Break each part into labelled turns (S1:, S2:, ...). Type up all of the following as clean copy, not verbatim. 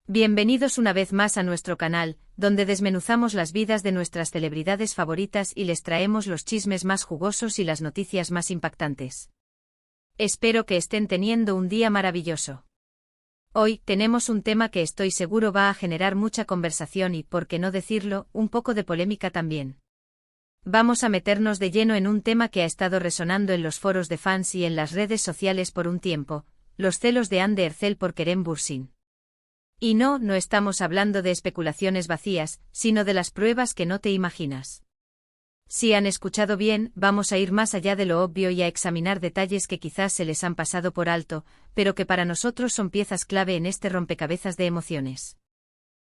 S1: Bienvenidos una vez más a nuestro canal, donde desmenuzamos las vidas de nuestras celebridades favoritas y les traemos los chismes más jugosos y las noticias más impactantes. Espero que estén teniendo un día maravilloso. Hoy tenemos un tema que estoy seguro va a generar mucha conversación y, por qué no decirlo, un poco de polémica también. Vamos a meternos de lleno en un tema que ha estado resonando en los foros de fans y en las redes sociales por un tiempo: los celos de Hande Erçel por Kerem Bürsin. Y no estamos hablando de especulaciones vacías, sino de las pruebas que no te imaginas. Si han escuchado bien, vamos a ir más allá de lo obvio y a examinar detalles que quizás se les han pasado por alto, pero que para nosotros son piezas clave en este rompecabezas de emociones.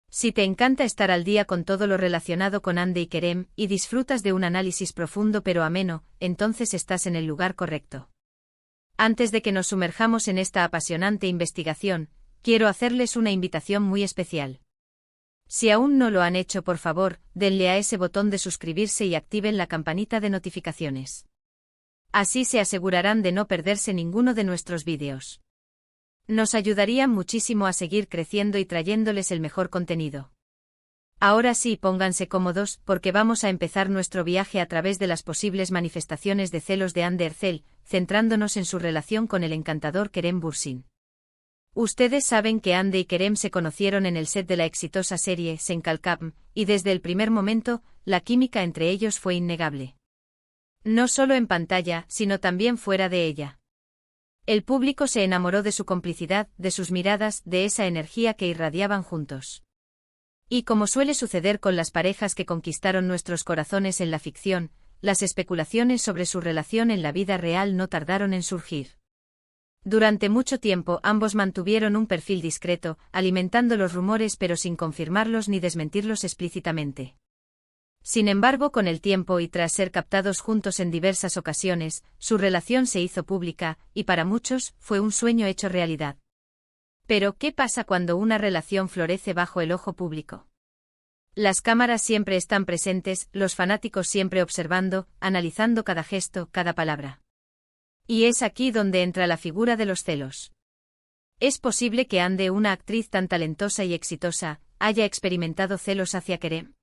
S1: Si te encanta estar al día con todo lo relacionado con Hande y Kerem, y disfrutas de un análisis profundo pero ameno, entonces estás en el lugar correcto. Antes de que nos sumerjamos en esta apasionante investigación, quiero hacerles una invitación muy especial. Si aún no lo han hecho, por favor, denle a ese botón de suscribirse y activen la campanita de notificaciones. Así se asegurarán de no perderse ninguno de nuestros vídeos. Nos ayudarían muchísimo a seguir creciendo y trayéndoles el mejor contenido. Ahora sí, pónganse cómodos, porque vamos a empezar nuestro viaje a través de las posibles manifestaciones de celos de Hande Erçel, centrándonos en su relación con el encantador Kerem Bürsin. Ustedes saben que Hande y Kerem se conocieron en el set de la exitosa serie Sen Kalkam, y desde el primer momento, la química entre ellos fue innegable. No solo en pantalla, sino también fuera de ella. El público se enamoró de su complicidad, de sus miradas, de esa energía que irradiaban juntos. Y como suele suceder con las parejas que conquistaron nuestros corazones en la ficción, las especulaciones sobre su relación en la vida real no tardaron en surgir. Durante mucho tiempo ambos mantuvieron un perfil discreto, alimentando los rumores pero sin confirmarlos ni desmentirlos explícitamente. Sin embargo, con el tiempo y tras ser captados juntos en diversas ocasiones, su relación se hizo pública, y para muchos, fue un sueño hecho realidad. Pero, ¿qué pasa cuando una relación florece bajo el ojo público? Las cámaras siempre están presentes, los fanáticos siempre observando, analizando cada gesto, cada palabra. Y es aquí donde entra la figura de los celos. ¿Es posible que Hande, una actriz tan talentosa y exitosa, haya experimentado celos hacia Kerem?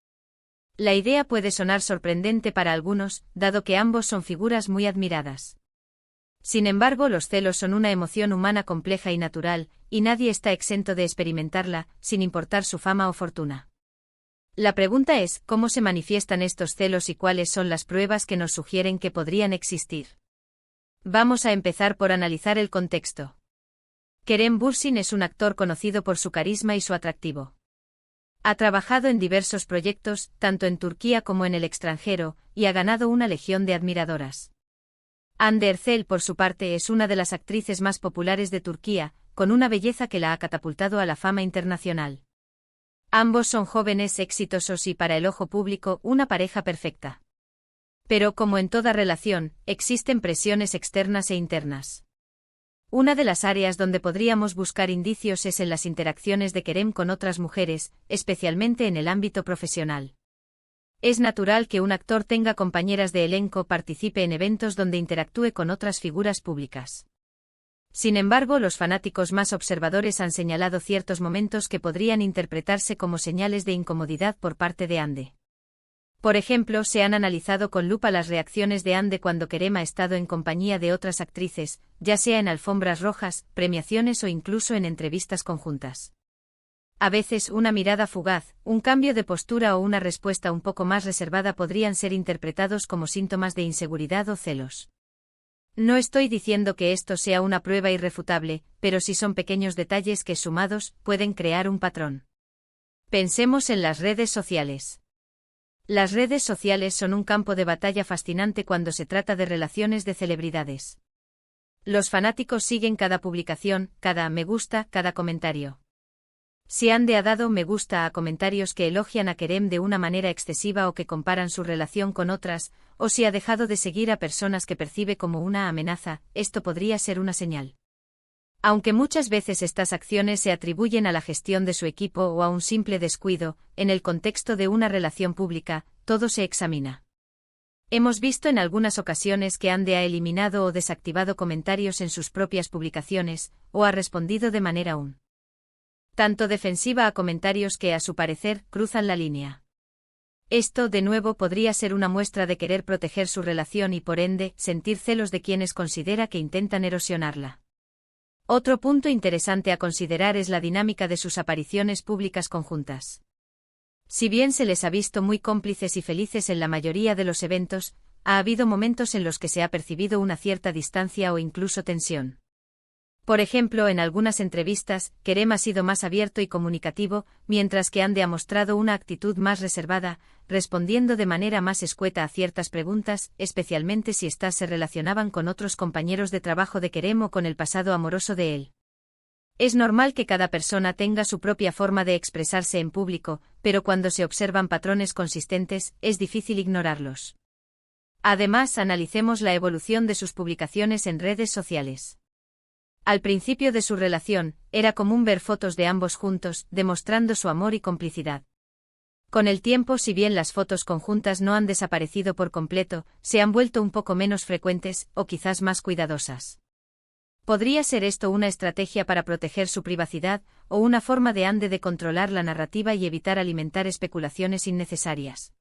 S1: La idea puede sonar sorprendente para algunos, dado que ambos son figuras muy admiradas. Sin embargo, los celos son una emoción humana compleja y natural, y nadie está exento de experimentarla, sin importar su fama o fortuna. La pregunta es, ¿cómo se manifiestan estos celos y cuáles son las pruebas que nos sugieren que podrían existir? Vamos a empezar por analizar el contexto. Kerem Bürsin es un actor conocido por su carisma y su atractivo. Ha trabajado en diversos proyectos, tanto en Turquía como en el extranjero, y ha ganado una legión de admiradoras. Hande Erçel, por su parte, es una de las actrices más populares de Turquía, con una belleza que la ha catapultado a la fama internacional. Ambos son jóvenes, exitosos y, para el ojo público, una pareja perfecta. Pero, como en toda relación, existen presiones externas e internas. Una de las áreas donde podríamos buscar indicios es en las interacciones de Kerem con otras mujeres, especialmente en el ámbito profesional. Es natural que un actor tenga compañeras de elenco, participe en eventos donde interactúe con otras figuras públicas. Sin embargo, los fanáticos más observadores han señalado ciertos momentos que podrían interpretarse como señales de incomodidad por parte de Hande. Por ejemplo, se han analizado con lupa las reacciones de Hande cuando Kerem ha estado en compañía de otras actrices, ya sea en alfombras rojas, premiaciones o incluso en entrevistas conjuntas. A veces, una mirada fugaz, un cambio de postura o una respuesta un poco más reservada podrían ser interpretados como síntomas de inseguridad o celos. No estoy diciendo que esto sea una prueba irrefutable, pero sí son pequeños detalles que, sumados, pueden crear un patrón. Pensemos en las redes sociales. Las redes sociales son un campo de batalla fascinante cuando se trata de relaciones de celebridades. Los fanáticos siguen cada publicación, cada me gusta, cada comentario. Si Hande ha dado me gusta a comentarios que elogian a Kerem de una manera excesiva o que comparan su relación con otras, o si ha dejado de seguir a personas que percibe como una amenaza, esto podría ser una señal. Aunque muchas veces estas acciones se atribuyen a la gestión de su equipo o a un simple descuido, en el contexto de una relación pública, todo se examina. Hemos visto en algunas ocasiones que Hande ha eliminado o desactivado comentarios en sus propias publicaciones, o ha respondido de manera tanto defensiva a comentarios que, a su parecer, cruzan la línea. Esto, de nuevo, podría ser una muestra de querer proteger su relación y, por ende, sentir celos de quienes considera que intentan erosionarla. Otro punto interesante a considerar es la dinámica de sus apariciones públicas conjuntas. Si bien se les ha visto muy cómplices y felices en la mayoría de los eventos, ha habido momentos en los que se ha percibido una cierta distancia o incluso tensión. Por ejemplo, en algunas entrevistas, Kerem ha sido más abierto y comunicativo, mientras que Hande ha mostrado una actitud más reservada, respondiendo de manera más escueta a ciertas preguntas, especialmente si éstas se relacionaban con otros compañeros de trabajo de Kerem o con el pasado amoroso de él. Es normal que cada persona tenga su propia forma de expresarse en público, pero cuando se observan patrones consistentes, es difícil ignorarlos. Además, analicemos la evolución de sus publicaciones en redes sociales. Al principio de su relación, era común ver fotos de ambos juntos, demostrando su amor y complicidad. Con el tiempo, si bien las fotos conjuntas no han desaparecido por completo, se han vuelto un poco menos frecuentes, o quizás más cuidadosas. ¿Podría ser esto una estrategia para proteger su privacidad, o una forma de Hande de controlar la narrativa y evitar alimentar especulaciones innecesarias?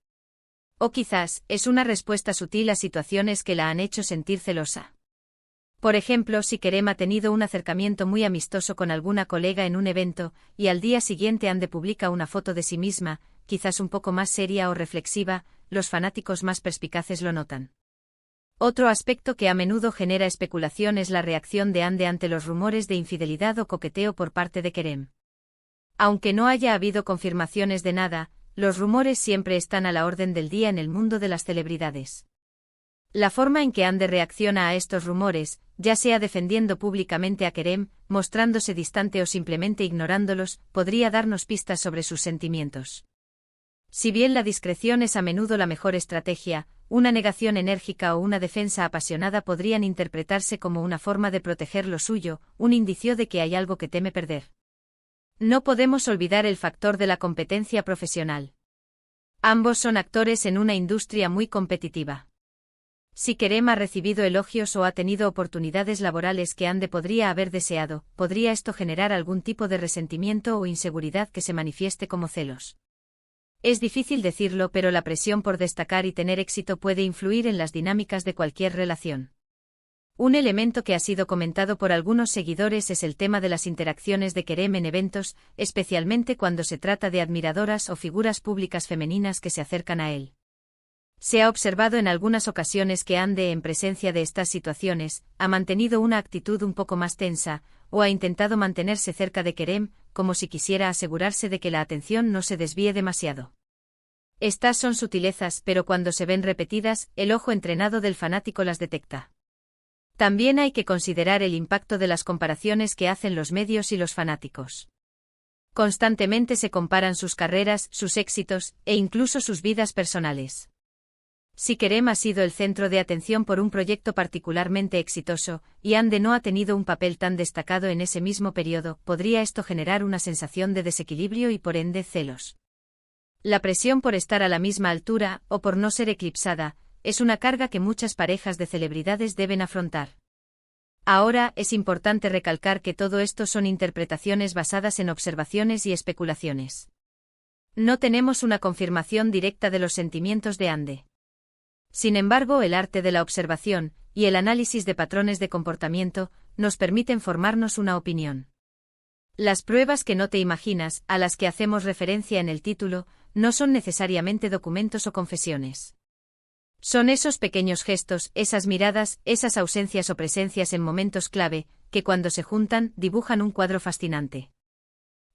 S1: O quizás, es una respuesta sutil a situaciones que la han hecho sentir celosa. Por ejemplo, si Kerem ha tenido un acercamiento muy amistoso con alguna colega en un evento, y al día siguiente Hande publica una foto de sí misma, quizás un poco más seria o reflexiva, los fanáticos más perspicaces lo notan. Otro aspecto que a menudo genera especulación es la reacción de Hande ante los rumores de infidelidad o coqueteo por parte de Kerem. Aunque no haya habido confirmaciones de nada, los rumores siempre están a la orden del día en el mundo de las celebridades. La forma en que Hande reacciona a estos rumores, ya sea defendiendo públicamente a Kerem, mostrándose distante o simplemente ignorándolos, podría darnos pistas sobre sus sentimientos. Si bien la discreción es a menudo la mejor estrategia, una negación enérgica o una defensa apasionada podrían interpretarse como una forma de proteger lo suyo, un indicio de que hay algo que teme perder. No podemos olvidar el factor de la competencia profesional. Ambos son actores en una industria muy competitiva. Si Kerem ha recibido elogios o ha tenido oportunidades laborales que Hande podría haber deseado, podría esto generar algún tipo de resentimiento o inseguridad que se manifieste como celos. Es difícil decirlo, pero la presión por destacar y tener éxito puede influir en las dinámicas de cualquier relación. Un elemento que ha sido comentado por algunos seguidores es el tema de las interacciones de Kerem en eventos, especialmente cuando se trata de admiradoras o figuras públicas femeninas que se acercan a él. Se ha observado en algunas ocasiones que Hande, en presencia de estas situaciones, ha mantenido una actitud un poco más tensa, o ha intentado mantenerse cerca de Kerem, como si quisiera asegurarse de que la atención no se desvíe demasiado. Estas son sutilezas, pero cuando se ven repetidas, el ojo entrenado del fanático las detecta. También hay que considerar el impacto de las comparaciones que hacen los medios y los fanáticos. Constantemente se comparan sus carreras, sus éxitos, e incluso sus vidas personales. Si Kerem ha sido el centro de atención por un proyecto particularmente exitoso, y Hande no ha tenido un papel tan destacado en ese mismo periodo, podría esto generar una sensación de desequilibrio y por ende celos. La presión por estar a la misma altura, o por no ser eclipsada, es una carga que muchas parejas de celebridades deben afrontar. Ahora, es importante recalcar que todo esto son interpretaciones basadas en observaciones y especulaciones. No tenemos una confirmación directa de los sentimientos de Hande. Sin embargo, el arte de la observación, y el análisis de patrones de comportamiento, nos permiten formarnos una opinión. Las pruebas que no te imaginas, a las que hacemos referencia en el título, no son necesariamente documentos o confesiones. Son esos pequeños gestos, esas miradas, esas ausencias o presencias en momentos clave, que cuando se juntan, dibujan un cuadro fascinante.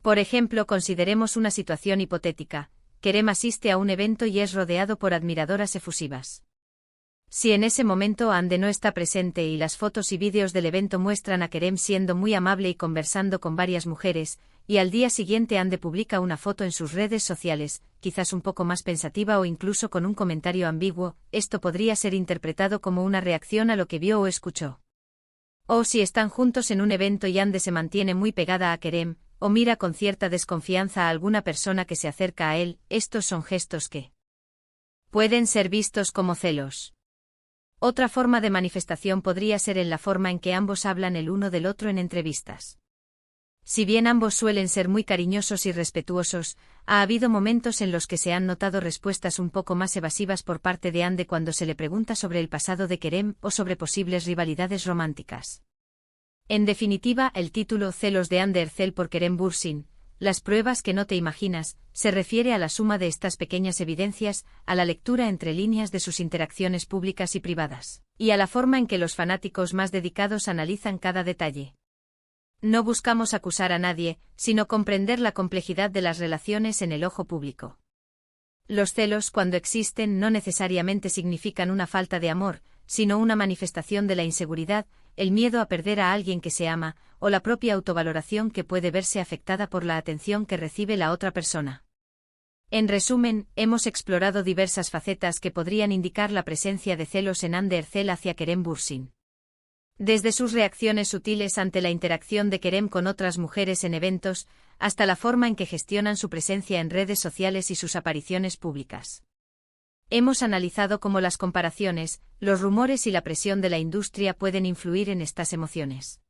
S1: Por ejemplo, consideremos una situación hipotética. Kerem asiste a un evento y es rodeado por admiradoras efusivas. Si en ese momento Hande no está presente y las fotos y vídeos del evento muestran a Kerem siendo muy amable y conversando con varias mujeres, y al día siguiente Hande publica una foto en sus redes sociales, quizás un poco más pensativa o incluso con un comentario ambiguo, esto podría ser interpretado como una reacción a lo que vio o escuchó. O si están juntos en un evento y Hande se mantiene muy pegada a Kerem, o mira con cierta desconfianza a alguna persona que se acerca a él, estos son gestos que pueden ser vistos como celos. Otra forma de manifestación podría ser en la forma en que ambos hablan el uno del otro en entrevistas. Si bien ambos suelen ser muy cariñosos y respetuosos, ha habido momentos en los que se han notado respuestas un poco más evasivas por parte de Ande cuando se le pregunta sobre el pasado de Kerem o sobre posibles rivalidades románticas. En definitiva, el título Celos de Ande Ercel por Kerem Bürsin, las pruebas que no te imaginas, se refiere a la suma de estas pequeñas evidencias, a la lectura entre líneas de sus interacciones públicas y privadas, y a la forma en que los fanáticos más dedicados analizan cada detalle. No buscamos acusar a nadie, sino comprender la complejidad de las relaciones en el ojo público. Los celos, cuando existen, no necesariamente significan una falta de amor, sino una manifestación de la inseguridad, el miedo a perder a alguien que se ama, o la propia autovaloración que puede verse afectada por la atención que recibe la otra persona. En resumen, hemos explorado diversas facetas que podrían indicar la presencia de celos en Ande Ercel hacia Kerem Bürsin. Desde sus reacciones sutiles ante la interacción de Kerem con otras mujeres en eventos, hasta la forma en que gestionan su presencia en redes sociales y sus apariciones públicas. Hemos analizado cómo las comparaciones, los rumores y la presión de la industria pueden influir en estas emociones.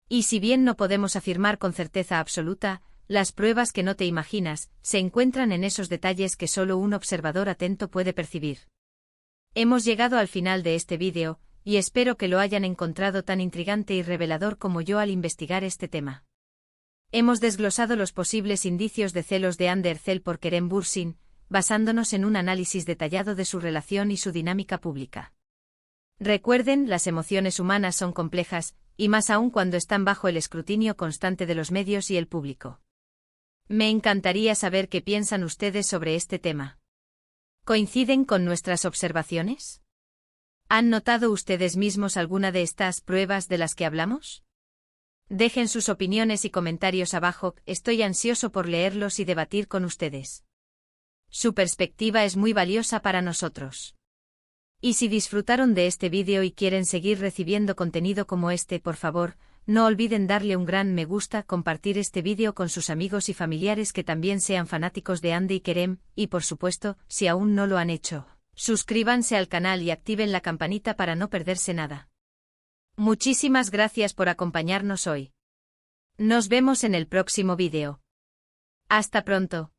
S1: Y si bien no podemos afirmar con certeza absoluta, las pruebas que no te imaginas, se encuentran en esos detalles que solo un observador atento puede percibir. Hemos llegado al final de este vídeo, y espero que lo hayan encontrado tan intrigante y revelador como yo al investigar este tema. Hemos desglosado los posibles indicios de celos de Ande Ercel por Kerem Bürsin, basándonos en un análisis detallado de su relación y su dinámica pública. Recuerden, las emociones humanas son complejas, y más aún cuando están bajo el escrutinio constante de los medios y el público. Me encantaría saber qué piensan ustedes sobre este tema. ¿Coinciden con nuestras observaciones? ¿Han notado ustedes mismos alguna de estas pruebas de las que hablamos? Dejen sus opiniones y comentarios abajo, estoy ansioso por leerlos y debatir con ustedes. Su perspectiva es muy valiosa para nosotros. Y si disfrutaron de este vídeo y quieren seguir recibiendo contenido como este, por favor, no olviden darle un gran me gusta, compartir este vídeo con sus amigos y familiares que también sean fanáticos de Ande y Kerem, y por supuesto, si aún no lo han hecho, suscríbanse al canal y activen la campanita para no perderse nada. Muchísimas gracias por acompañarnos hoy. Nos vemos en el próximo vídeo. Hasta pronto.